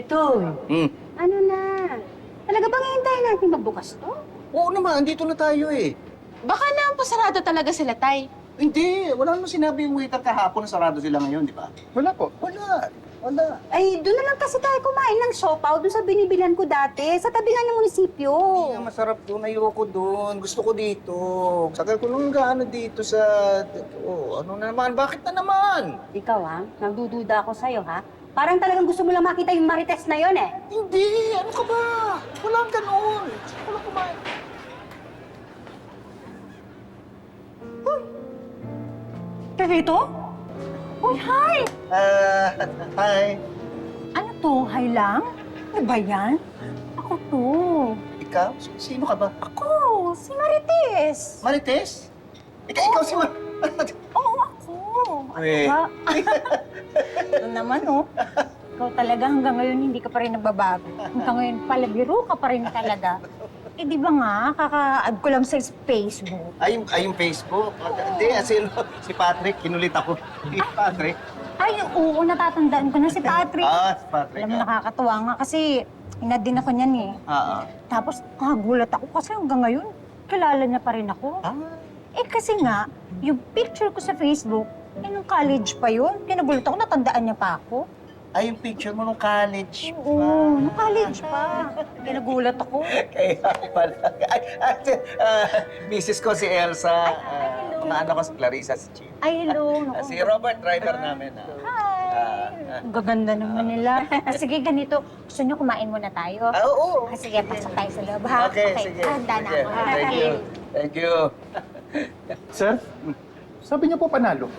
Toy, ano na? Talaga bang hihintayin natin magbukas to? Oo naman, andito na tayo eh. Baka na pasarado talaga sila, Tay. Hindi, wala naman sinabi yung waiter kahapon na sarado sila ngayon, di ba? Wala po. Wala. Ay, doon na lang kasi tayo kumain ng siopaw doon sa binibilan ko dati, sa tabi nga ng munisipyo. Hindi nga masarap doon, ayoko doon. Gusto ko dito. Sakal ko nung gaano dito sa... Oh, ano na naman? Bakit na naman? Ikaw ha, nagdududa ako sa'yo ha. Parang talagang gusto mo lang makita yung Marites na yon eh. Hindi, ano ka ba? Walang ganun. Walang kumain. Perito? Uy, hi! Hi. Ano to? Hi lang? Ano ba yan? Ako to. Ikaw? Sino ka ba? Ako, si Marites. Marites? Ikaw si Oo, ako. Uy. Ba? Ito naman, oh. Ikaw talaga hanggang ngayon hindi ka pa rin nagbabago. Hanggang ngayon palabiro ka pa rin talaga. Eh, di ba nga, kaka-add ko lang sa Facebook. Ay, yung Facebook. Hindi, si Patrick. Kinulit ako. Si Patrick. Ay, oo, natatandaan ko na si Patrick. Si Patrick. Alam mo, nakakatuwa nga kasi inad din ako niyan eh. Tapos, gulat ako kasi hanggang ngayon, kilala niya pa rin ako. Eh kasi nga, yung picture ko sa Facebook, nung college pa yun. Kinagulat ako, natandaan niya pa ako. Ay, yung picture mo nung college. Oo, nung college pa. Kinagulat ako. Kaya pala. Misis ko si Elsa. Mga anak ko si Clarissa, si Chino. Ay, hello. Si Robert, driver namin. Hi! Ang gaganda naman nila. Sige, ganito. Gusto niyo kumain muna tayo? Oo. Sige, pasok tayo sa loob, ha? Okay, sige. Handa na Sige. ako, ha? Thank you. Thank you. Sir, sabi niyo po panalo.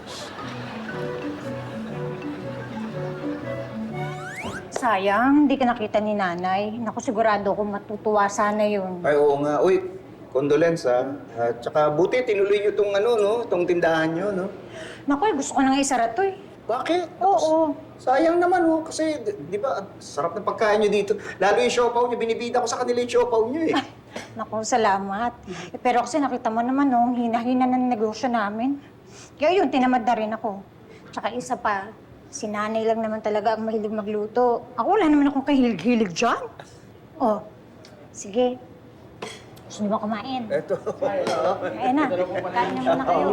Sayang, hindi ka nakita ni nanay. Naku, sigurado ako matutuwa sana yun. Ay, oo nga. Uy, condolence At saka buti tinuloy niyo tong tong tindahan niyo, no? Naku, gusto ko nang isara to eh. Bakit? Oo. Sayang naman, kasi, di ba, sarap ng pagkain niyo dito. Lalo yung siopaw niyo, binibida ko sa kanila yung siopaw niyo, eh. Naku, salamat. Pero kasi nakita mo naman, no, hina-hina ng negosyo namin. Kaya yun, tinamad na rin ako. Tsaka isa pa, si nanay lang naman talaga ang mahilig magluto. Ako, wala naman akong kahilig-hilig dyan. Oh, sige. Gusto niyo ba kumain? Eto. Kain na. Kain na muna kayo.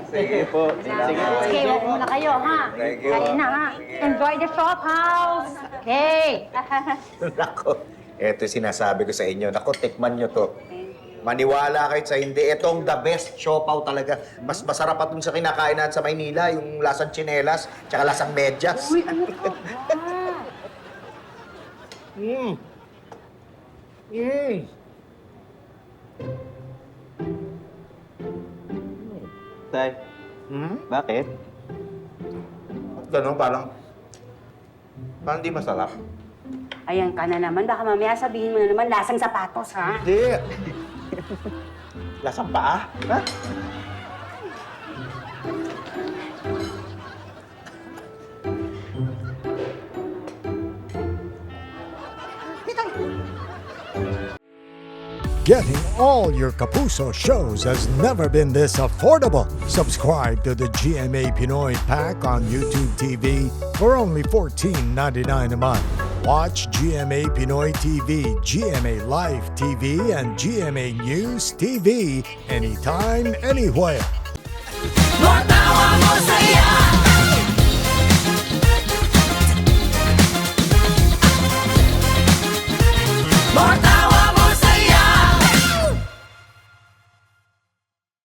Sige po. Sige, huwag muna kayo, ha? Thank you. Kain na, ha? Enjoy the shop house. Okay. Nako, eto yung sinasabi ko sa inyo. Nako, tikman nyo to. Maniwala kayo sa hindi. Itong the best siopaw talaga. Mas masarap pa dun sa kinakain natin sa Maynila, yung lasang tsinelas, tsaka lasang medyas. Uy, ano ka ba? Tay, bakit? Ganun, parang di masarap. Ayan ka na naman. Baka mamaya sabihin mo na naman, lasang sapatos, ha? Hindi. Lasang paa? Ha? Getting all your Kapuso shows has never been this affordable. Subscribe to the GMA Pinoy Pack on YouTube TV for only $14.99 a month. Watch GMA Pinoy TV, GMA Live TV, and GMA News TV anytime, anywhere. More tawa mo